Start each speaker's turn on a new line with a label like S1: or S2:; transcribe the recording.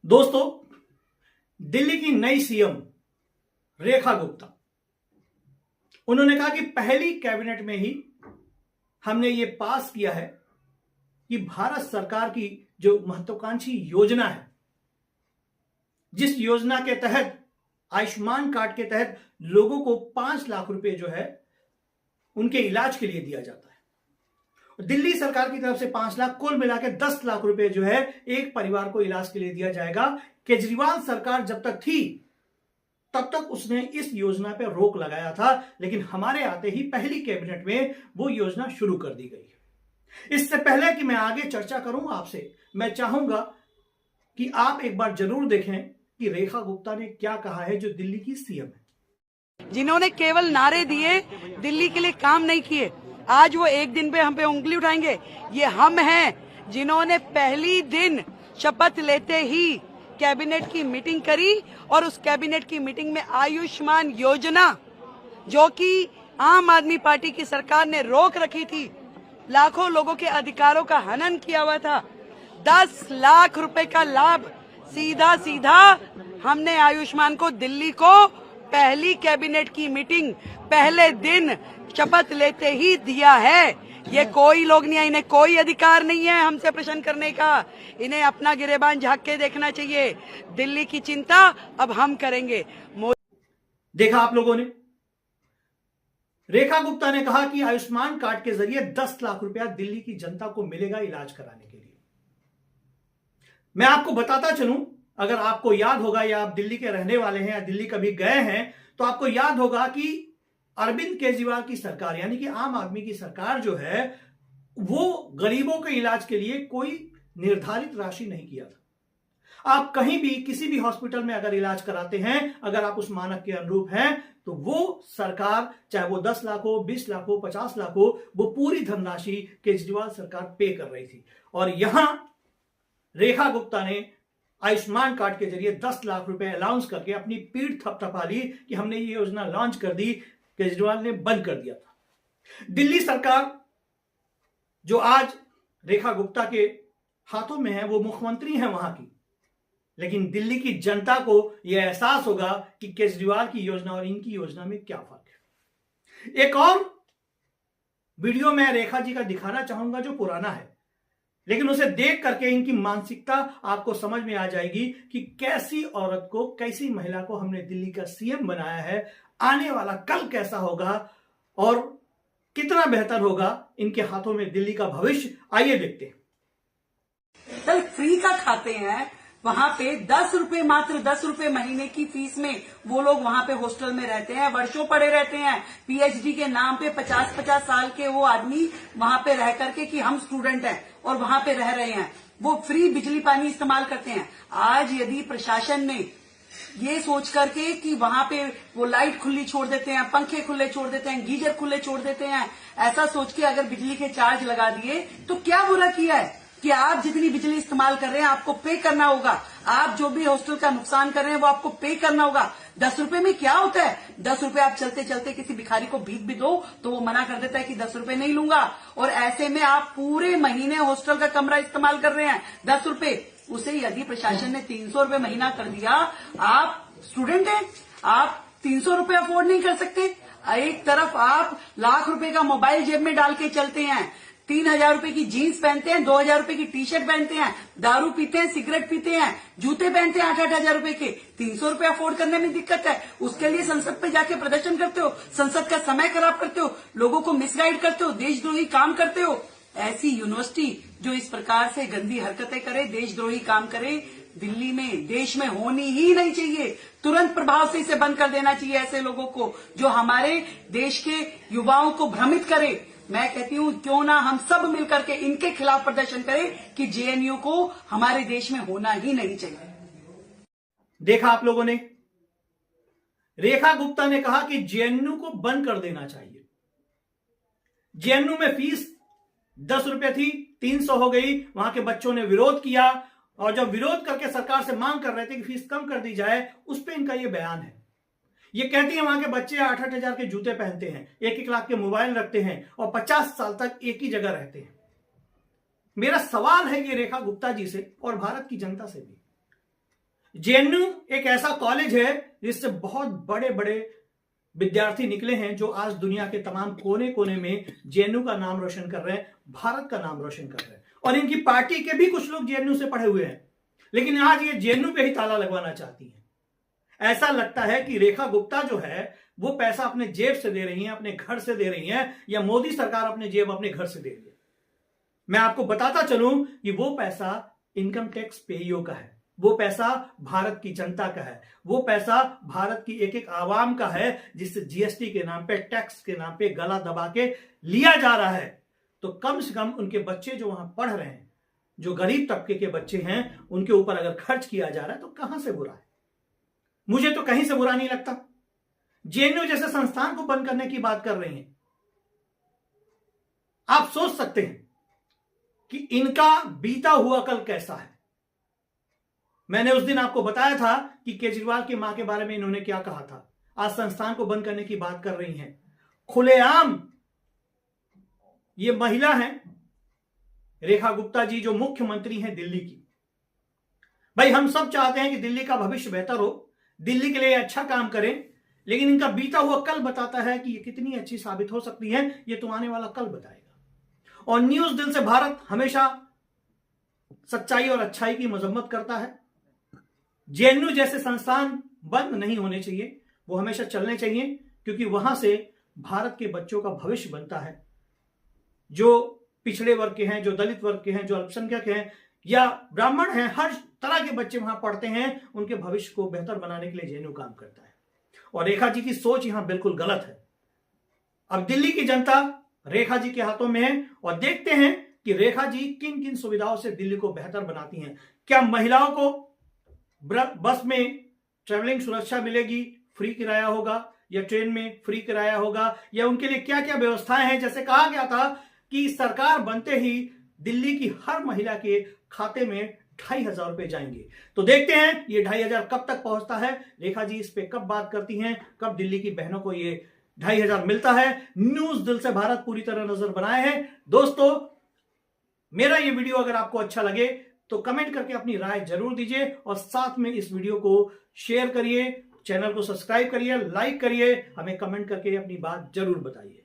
S1: दोस्तों, दिल्ली की नई सीएम रेखा गुप्ता, उन्होंने कहा कि पहली कैबिनेट में ही हमने ये पास किया है कि भारत सरकार की जो महत्वाकांक्षी योजना है, जिस योजना के तहत आयुष्मान कार्ड के तहत लोगों को 5 लाख रुपए जो है उनके इलाज के लिए दिया जाता है। दिल्ली सरकार की तरफ से 5 लाख, कुल मिलाकर 10 लाख रुपए जो है एक परिवार को इलाज के लिए दिया जाएगा। केजरीवाल सरकार जब तक थी तब तक उसने इस योजना पर रोक लगाया था, लेकिन हमारे आते ही पहली कैबिनेट में वो योजना शुरू कर दी गई है। इससे पहले कि मैं आगे चर्चा करूं आपसे, मैं चाहूंगा कि आप एक बार जरूर देखें कि रेखा गुप्ता ने क्या कहा है, जो दिल्ली की सीएम है,
S2: जिन्होंने केवल नारे दिए, दिल्ली के लिए काम नहीं किए। आज वो एक दिन पे हम पे उंगली उठाएंगे। ये हम हैं जिन्होंने पहली दिन शपथ लेते ही कैबिनेट की मीटिंग करी और उस कैबिनेट की मीटिंग में आयुष्मान योजना, जो कि आम आदमी पार्टी की सरकार ने रोक रखी थी, लाखों लोगों के अधिकारों का हनन किया हुआ था, 10 लाख रुपए का लाभ सीधा सीधा हमने आयुष्मान को, दिल्ली को पहली कैबिनेट की मीटिंग पहले दिन शपथ लेते ही दिया है। ये कोई लोग नहीं है, इन्हें कोई अधिकार नहीं है हमसे प्रश्न करने का। इन्हें अपना गिरेबान झांक के देखना चाहिए। दिल्ली की चिंता अब हम करेंगे।
S1: देखा आप लोगों ने, रेखा गुप्ता ने कहा कि आयुष्मान कार्ड के जरिए 10 लाख रुपया दिल्ली की जनता को मिलेगा इलाज कराने के लिए। मैं आपको बताता चलूं, अगर आपको याद होगा या आप दिल्ली के रहने वाले हैं या दिल्ली कभी गए हैं, तो आपको याद होगा कि अरविंद केजरीवाल की सरकार, यानी कि आम आदमी की सरकार जो है, वो गरीबों के इलाज के लिए कोई निर्धारित राशि नहीं किया था। आप कहीं भी किसी भी हॉस्पिटल में अगर इलाज कराते हैं, अगर आप उस मानक के अनुरूप हैं, तो वो सरकार, चाहे वो 10 लाख हो, 20 लाख हो, 50 लाख हो, वो पूरी धनराशि केजरीवाल सरकार पे कर रही थी। और यहां रेखा गुप्ता ने आयुष्मान कार्ड के जरिए 10 लाख रुपए अलाउंस करके अपनी पीठ थपथपा ली कि हमने ये योजना लॉन्च कर दी, केजरीवाल ने बंद कर दिया था। दिल्ली सरकार जो आज रेखा गुप्ता के हाथों में है, वो मुख्यमंत्री हैं वहां की, लेकिन दिल्ली की जनता को यह एहसास होगा कि केजरीवाल की योजना और इनकी योजना में क्या फर्क है। एक और वीडियो मैं रेखा जी का दिखाना चाहूंगा जो पुराना है, लेकिन उसे देख करके इनकी मानसिकता आपको समझ में आ जाएगी कि कैसी औरत को, कैसी महिला को हमने दिल्ली का सीएम बनाया है, आने वाला कल कैसा होगा और कितना बेहतर होगा इनके हाथों में दिल्ली का भविष्य। आइए देखते हैं।
S2: कल फ्री का खाते हैं, वहां पे 10 रुपए, मात्र 10 रुपए महीने की फीस में वो लोग वहां पे हॉस्टल में रहते हैं, वर्षों पड़े रहते हैं। पीएचडी के नाम पे 50-50 साल के वो आदमी वहां पे रह करके कि हम स्टूडेंट हैं और वहां पे रह रहे हैं, वो फ्री बिजली पानी इस्तेमाल करते हैं। आज यदि प्रशासन ने ये सोच करके कि वहां पे वो लाइट खुली छोड़ देते हैं, पंखे खुले छोड़ देते हैं, गीजर खुले छोड़ देते हैं, ऐसा सोच के अगर बिजली के चार्ज लगा दिए तो क्या बुरा किया है कि आप जितनी बिजली इस्तेमाल कर रहे हैं आपको पे करना होगा। आप जो भी हॉस्टल का नुकसान कर रहे हैं वो आपको पे करना होगा। 10 रुपए में क्या होता है? 10 रुपए आप चलते चलते किसी भिखारी को भीख भी दो तो वो मना कर देता है कि 10 रुपए नहीं लूंगा, और ऐसे में आप पूरे महीने हॉस्टल का कमरा इस्तेमाल कर रहे हैं 10 रुपए। उसे यदि प्रशासन ने 300 रुपए महीना कर दिया, आप स्टूडेंट हैं, आप 300 रुपए अफोर्ड नहीं कर सकते। एक तरफ आप लाख रुपए का मोबाइल जेब में डाल के चलते हैं, 3000 रुपए की जीन्स पहनते हैं, 2000 रुपए की टी शर्ट पहनते हैं, दारू पीते हैं, सिगरेट पीते हैं, जूते पहनते हैं 8-8 हजार रुपए के। 300 रुपए अफोर्ड करने में दिक्कत है, उसके लिए संसद पे जाके प्रदर्शन करते हो, संसद का समय खराब करते हो, लोगों को मिसगाइड करते हो, देशद्रोही काम करते हो। ऐसी यूनिवर्सिटी जो इस प्रकार से गंदी हरकतें करे, देशद्रोही काम करे, दिल्ली में, देश में होनी ही नहीं चाहिए। तुरंत प्रभाव से इसे बंद कर देना चाहिए ऐसे लोगों को जो हमारे देश के युवाओं को भ्रमित करे। मैं कहती हूं क्यों ना हम सब मिलकर के इनके खिलाफ प्रदर्शन करें कि जेएनयू को हमारे देश में होना ही नहीं चाहिए।
S1: देखा आप लोगों ने, रेखा गुप्ता ने कहा कि जेएनयू को बंद कर देना चाहिए। जेएनयू में फीस 10 रुपए थी, 300 हो गई। वहां के बच्चों ने विरोध किया और जब विरोध करके सरकार से मांग कर रहे थे कि फीस कम कर दी जाए, उस पर इनका यह बयान है। ये कहती है वहां के बच्चे 8-8 हजार के जूते पहनते हैं, 1-1 लाख के मोबाइल रखते हैं और 50 साल तक एक ही जगह रहते हैं। मेरा सवाल है ये रेखा गुप्ता जी से और भारत की जनता से भी, जेएनयू एक ऐसा कॉलेज है जिससे बहुत बड़े बड़े विद्यार्थी निकले हैं जो आज दुनिया के तमाम कोने कोने में जेएनयू का नाम रोशन कर रहे हैं, भारत का नाम रोशन कर रहे हैं। और इनकी पार्टी के भी कुछ लोग जेएनयू से पढ़े हुए हैं, लेकिन आज ये जेएनयू पे ही ताला लगवाना चाहती हैं। ऐसा लगता है कि रेखा गुप्ता जो है वो पैसा अपने जेब से दे रही हैं, अपने घर से दे रही हैं, या मोदी सरकार अपने जेब अपने घर से दे रही है। मैं आपको बताता चलूं कि वो पैसा इनकम टैक्स पेइयों का है, वो पैसा भारत की जनता का है, वो पैसा भारत की एक एक आवाम का है, जिससे जीएसटी के नाम पे, टैक्स के नाम पे गला दबा के लिया जा रहा है। तो कम से कम उनके बच्चे जो वहां पढ़ रहे हैं, जो गरीब तबके के बच्चे हैं, उनके ऊपर अगर खर्च किया जा रहा है तो कहां से बुरा है? मुझे तो कहीं से बुरा नहीं लगता। जेएनयू जैसे संस्थान को बंद करने की बात कर रही हैं। आप सोच सकते हैं कि इनका बीता हुआ कल कैसा है। मैंने उस दिन आपको बताया था कि केजरीवाल की मां के बारे में इन्होंने क्या कहा था। आज संस्थान को बंद करने की बात कर रही हैं। खुलेआम ये महिला हैं रेखा गुप्ता जी, जो मुख्यमंत्री हैं दिल्ली की। भाई हम सब चाहते हैं कि दिल्ली का भविष्य बेहतर हो, दिल्ली के लिए अच्छा काम करें, लेकिन इनका बीता हुआ कल बताता है कि ये कितनी अच्छी साबित हो सकती है, ये तो आने वाला कल बताएगा। और न्यूज दिल से भारत हमेशा सच्चाई और अच्छाई की मजम्मत करता है। जेएनयू जैसे संस्थान बंद नहीं होने चाहिए, वो हमेशा चलने चाहिए, क्योंकि वहां से भारत के बच्चों का भविष्य बनता है। जो पिछड़े वर्ग के हैं, जो दलित वर्ग के हैं, जो अल्पसंख्यक हैं या ब्राह्मण हैं, हर तरह के बच्चे वहां पढ़ते हैं, उनके भविष्य को बेहतर बनाने के लिए जेएनयू काम करता है। और रेखा जी की सोच यहां बिल्कुल गलत है। अब दिल्ली की जनता रेखा जी के हाथों में है, और देखते हैं कि रेखा जी किन किन सुविधाओं से दिल्ली को बेहतर बनाती हैं। क्या महिलाओं को बस में ट्रेवलिंग सुरक्षा मिलेगी, फ्री किराया होगा, या ट्रेन में फ्री किराया होगा, या उनके लिए क्या क्या व्यवस्थाएं हैं। जैसे कहा गया था कि सरकार बनते ही दिल्ली की हर महिला के खाते में 2,500 रुपए जाएंगे। तो देखते हैं ये 2,500 कब तक पहुंचता है, रेखा जी इस पे कब बात करती हैं, कब दिल्ली की बहनों को ये 2,500 मिलता है। न्यूज दिल से भारत पूरी तरह नजर बनाए हैं। दोस्तों, मेरा ये वीडियो अगर आपको अच्छा लगे तो कमेंट करके अपनी राय जरूर दीजिए, और साथ में इस वीडियो को शेयर करिए, चैनल को सब्सक्राइब करिए, लाइक करिए, हमें कमेंट करके अपनी बात जरूर बताइए।